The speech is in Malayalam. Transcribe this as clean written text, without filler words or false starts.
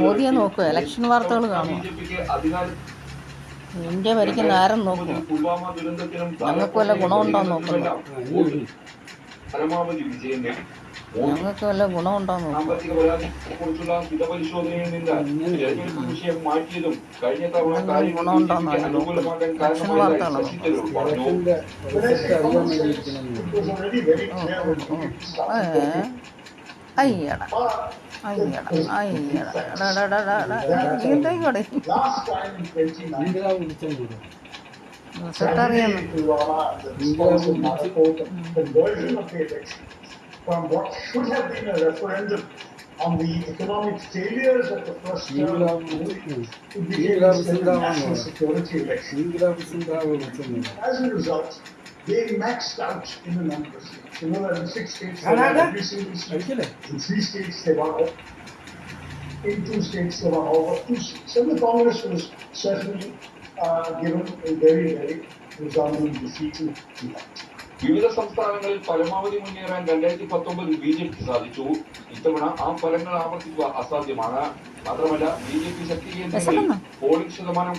മോദിയെ നോക്കുക, ഇലക്ഷൻ വാർത്തകൾ കാണുക. ഇന്ത്യ ഭരിക്കുന്ന ആരും നോക്കുക, ഞങ്ങൾക്ക് വല്ല ഗുണമുണ്ടോന്ന് നോക്കുന്നു. ഞങ്ങൾക്ക് വല്ല ഗുണമുണ്ടോന്ന് നോക്കുക. എന്തെങ്കിലും ഗുണമുണ്ടോന്ന് ഇലക്ഷൻ വാർത്തകളാണ്. അയ്യട അയ്യട അയ്യട നീന്തോടെ സെട്ടറിയാന്ന്. From what should have been a referendum on the economic failures of the first term, it became a national security election. As a result, they maxed out in the numbers. You know that in 6 states they won every single state. In 3 states they won all. In 2 states they won all but 2 seats. And the Congress was certainly given a very, very resounding defeat in that. വിവിധ സംസ്ഥാനങ്ങളിൽ പരമാവധി മുന്നേറാൻ 2019 BJP സാധിച്ചു. ഇത്തവണ ആ ഫലങ്ങൾ ആവർത്തിക്കുക അസാധ്യമാണ്. മാത്രമല്ല BJP ശക്തി കേന്ദ്രങ്ങളിൽ പോളിംഗ് ശതമാനം